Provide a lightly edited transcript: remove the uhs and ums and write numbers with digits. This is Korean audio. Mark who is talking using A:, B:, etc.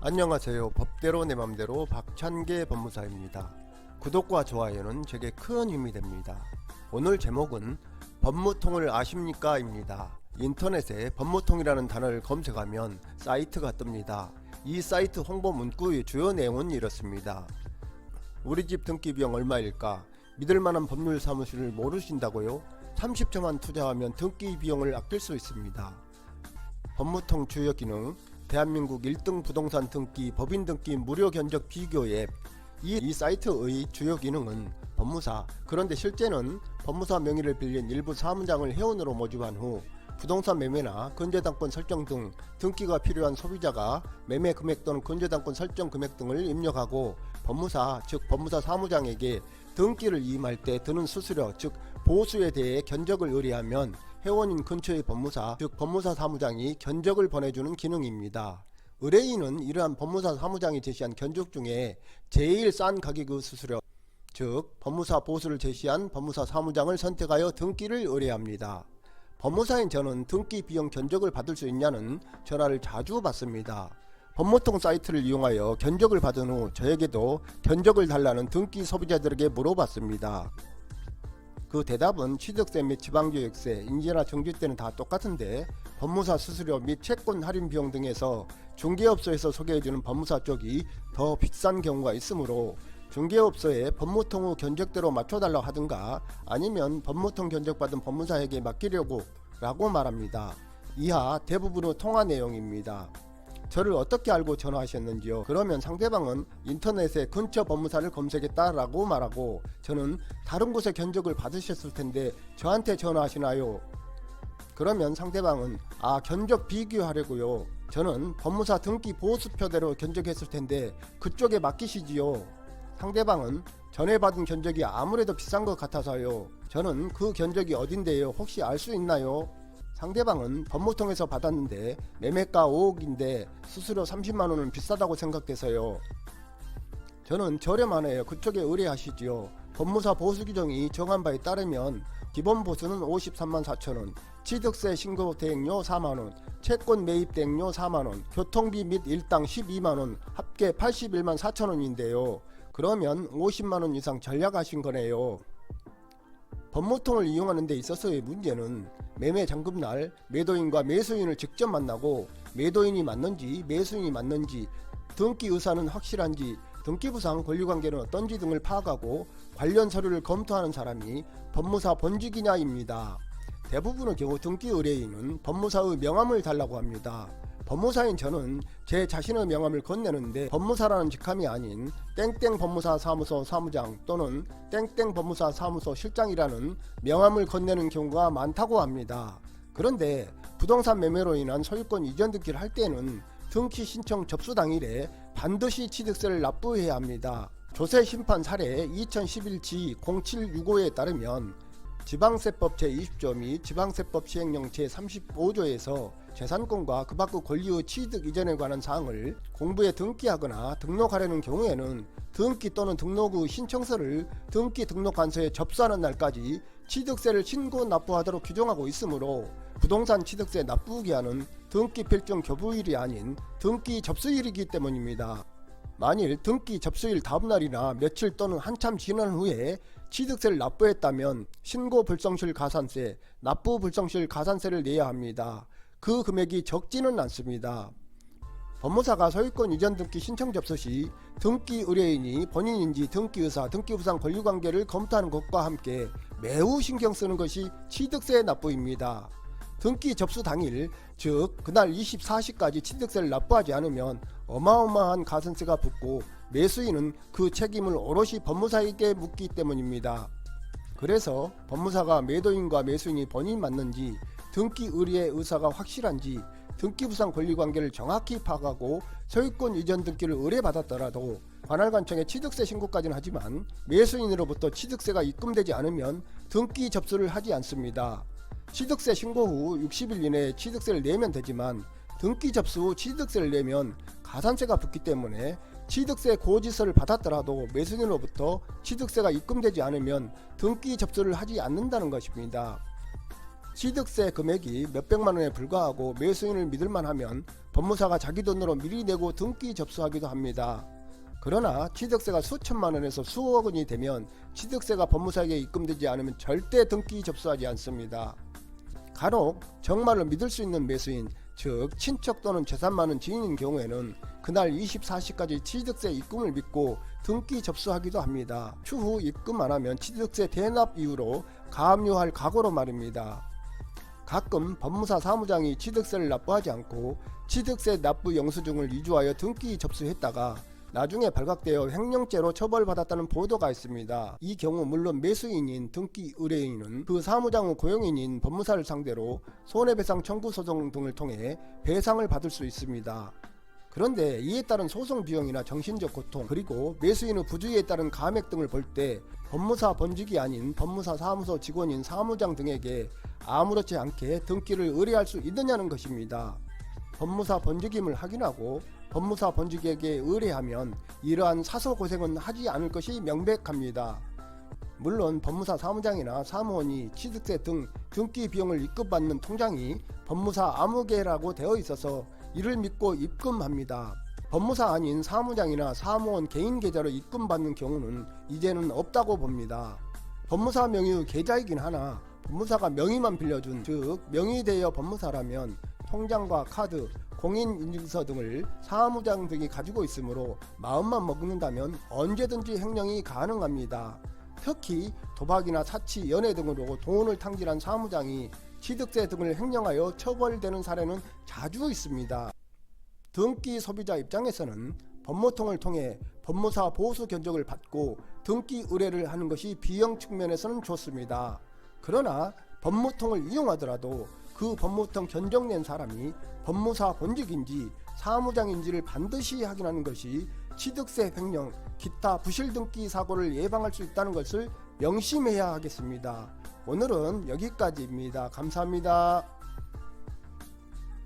A: 안녕하세요. 법대로 내 맘대로 박찬계 법무사입니다. 구독과 좋아요는 제게 큰 힘이 됩니다. 오늘 제목은 법무통을 아십니까? 입니다. 인터넷에 법무통이라는 단어를 검색하면 사이트가 뜹니다. 이 사이트 홍보 문구의 주요 내용은 이렇습니다. 우리 집 등기 비용 얼마일까? 믿을만한 법률 사무실을 모르신다고요? 30초만 투자하면 등기 비용을 아낄 수 있습니다. 법무통 주요 기능: 대한민국 1등 부동산 등기, 법인 등기 무료 견적 비교 앱. 이 사이트의 주요 기능은 법무사, 그런데 실제는 법무사 명의를 빌린 일부 사무장을 회원으로 모집한 후 부동산 매매나 근저당권 설정 등 등기가 필요한 소비자가 매매 금액 또는 근저당권 설정 금액 등을 입력하고 법무사, 즉 법무사 사무장에게 등기를 이임할 때 드는 수수료, 즉 보수에 대해 견적을 의뢰하면 회원인 근처의 법무사, 즉 법무사 사무장이 견적을 보내주는 기능입니다. 의뢰인은 이러한 법무사 사무장이 제시한 견적 중에 제일 싼 가격의 수수료, 즉 법무사 보수를 제시한 법무사 사무장을 선택하여 등기를 의뢰합니다. 법무사인 저는 등기 비용 견적을 받을 수 있냐는 전화를 자주 받습니다. 법무통 사이트를 이용하여 견적을 받은 후 저에게도 견적을 달라는 등기 소비자들에게 물어봤습니다. 그 대답은 취득세 및 지방교육세, 인지나 정지세는 다 똑같은데 법무사 수수료 및 채권 할인 비용 등에서 중개업소에서 소개해주는 법무사 쪽이 더 비싼 경우가 있으므로 중개업소에 법무통 후 견적대로 맞춰달라고 하든가 아니면 법무통 견적받은 법무사에게 맡기려고 라고 말합니다. 이하 대부분의 통화 내용입니다. 저를 어떻게 알고 전화하셨는지요? 그러면 상대방은 인터넷에 근처 법무사를 검색했다 라고 말하고, 저는 다른 곳에 견적을 받으셨을 텐데 저한테 전화하시나요? 그러면 상대방은 견적 비교하려고요. 저는 법무사 등기 보수표대로 견적했을 텐데 그쪽에 맡기시지요. 상대방은 전에 받은 견적이 아무래도 비싼 것 같아서요. 저는 그 견적이 어딘데요? 혹시 알 수 있나요? 상대방은 법무통에서 받았는데 매매가 5억인데 수수료 30만원은 비싸다고 생각돼서요. 저는 저렴하네요. 그쪽에 의뢰하시지요. 법무사 보수 규정이 정한 바에 따르면 기본 보수는 53만 4천원, 취득세 신고 대행료 4만원, 채권 매입 대행료 4만원, 교통비 및 일당 12만원, 합계 81만 4천원인데요. 그러면 50만원 이상 절약하신 거네요. 법무통을 이용하는 데 있어서의 문제는 매매 잔금날 매도인과 매수인을 직접 만나고 매도인이 맞는지 매수인이 맞는지, 등기 의사는 확실한지, 등기부상 권리관계는 어떤지 등을 파악하고 관련 서류를 검토하는 사람이 법무사 본직이냐입니다. 대부분의 경우 등기 의뢰인은 법무사의 명함을 달라고 합니다. 법무사인 저는 제 자신의 명함을 건네는데 법무사라는 직함이 아닌 땡땡 법무사 사무소 사무장 또는 땡땡 법무사 사무소 실장이라는 명함을 건네는 경우가 많다고 합니다. 그런데 부동산 매매로 인한 소유권 이전 등기를 할 때는 등기 신청 접수 당일에 반드시 취득세를 납부해야 합니다. 조세심판 사례 2011 지0765에 따르면 지방세법 제20조 및 지방세법 시행령 제35조에서 재산권과 그 밖의 권리의 취득 이전에 관한 사항을 공부에 등기하거나 등록하려는 경우에는 등기 또는 등록의 신청서를 등기 등록관서에 접수하는 날까지 취득세를 신고 납부하도록 규정하고 있으므로 부동산 취득세 납부 기한은 등기 필정 교부일이 아닌 등기 접수일이기 때문입니다. 만일 등기 접수일 다음날이나 며칠 또는 한참 지난 후에 취득세를 납부했다면 신고 불성실 가산세, 납부 불성실 가산세를 내야 합니다. 그 금액이 적지는 않습니다. 법무사가 소유권 이전 등기 신청 접수 시 등기 의뢰인이 본인인지 등기의사, 등기부상 권리관계를 검토하는 것과 함께 매우 신경 쓰는 것이 취득세 납부입니다. 등기 접수 당일, 즉 그날 24시까지 취득세를 납부하지 않으면 어마어마한 가산세가 붙고 매수인은 그 책임을 오롯이 법무사에게 묻기 때문입니다. 그래서 법무사가 매도인과 매수인이 본인 맞는지, 등기 의뢰의 의사가 확실한지, 등기부상 권리관계를 정확히 파악하고 소유권 이전 등기를 의뢰받았더라도 관할관청에 취득세 신고까지는 하지만 매수인으로부터 취득세가 입금되지 않으면 등기 접수를 하지 않습니다. 취득세 신고 후 60일 이내에 취득세를 내면 되지만 등기 접수 후 취득세를 내면 가산세가 붙기 때문에 취득세 고지서를 받았더라도 매수인으로부터 취득세가 입금되지 않으면 등기 접수를 하지 않는다는 것입니다. 취득세 금액이 몇백만 원에 불과하고 매수인을 믿을만 하면 법무사가 자기 돈으로 미리 내고 등기 접수하기도 합니다. 그러나 취득세가 수천만 원에서 수억 원이 되면 취득세가 법무사에게 입금되지 않으면 절대 등기 접수하지 않습니다. 간혹 정말로 믿을 수 있는 매수인, 즉 친척 또는 재산 많은 지인인 경우에는 그날 24시까지 취득세 입금을 믿고 등기 접수하기도 합니다. 추후 입금 안하면 취득세 대납 이유로 가압류할 각오로 말입니다. 가끔 법무사 사무장이 취득세를 납부하지 않고 취득세 납부 영수증을 위조하여 등기 접수했다가 나중에 발각되어 횡령죄로 처벌받았다는 보도가 있습니다. 이 경우 물론 매수인인 등기 의뢰인은 그 사무장의 고용인인 법무사를 상대로 손해배상 청구 소송 등을 통해 배상을 받을 수 있습니다. 그런데 이에 따른 소송 비용이나 정신적 고통, 그리고 매수인의 부주의에 따른 감액 등을 볼 때 법무사 본직이 아닌 법무사 사무소 직원인 사무장 등에게 아무렇지 않게 등기를 의뢰할 수 있느냐는 것입니다. 법무사 본직임을 확인하고 법무사 본직에게 의뢰하면 이러한 사소 고생은 하지 않을 것이 명백합니다. 물론 법무사 사무장이나 사무원이 취득세 등 등기 비용을 입금받는 통장이 법무사 아무개라고 되어 있어서 이를 믿고 입금합니다. 법무사 아닌 사무장이나 사무원 개인 계좌로 입금받는 경우는 이제는 없다고 봅니다. 법무사 명의의 계좌이긴 하나 법무사가 명의만 빌려준, 즉 명의대여 법무사라면 통장과 카드, 공인인증서 등을 사무장 등이 가지고 있으므로 마음만 먹는다면 언제든지 횡령이 가능합니다. 특히 도박이나 사치, 연애 등으로 돈을 탕진한 사무장이 취득세 등을 횡령하여 처벌되는 사례는 자주 있습니다. 등기 소비자 입장에서는 법무통을 통해 법무사 보수 견적을 받고 등기 의뢰를 하는 것이 비용 측면에서는 좋습니다. 그러나 법무통을 이용하더라도 그 법무통 견적낸 사람이 법무사 본직인지 사무장인지를 반드시 확인하는 것이 취득세 횡령, 기타 부실등기 사고를 예방할 수 있다는 것을 명심해야 하겠습니다. 오늘은 여기까지입니다. 감사합니다.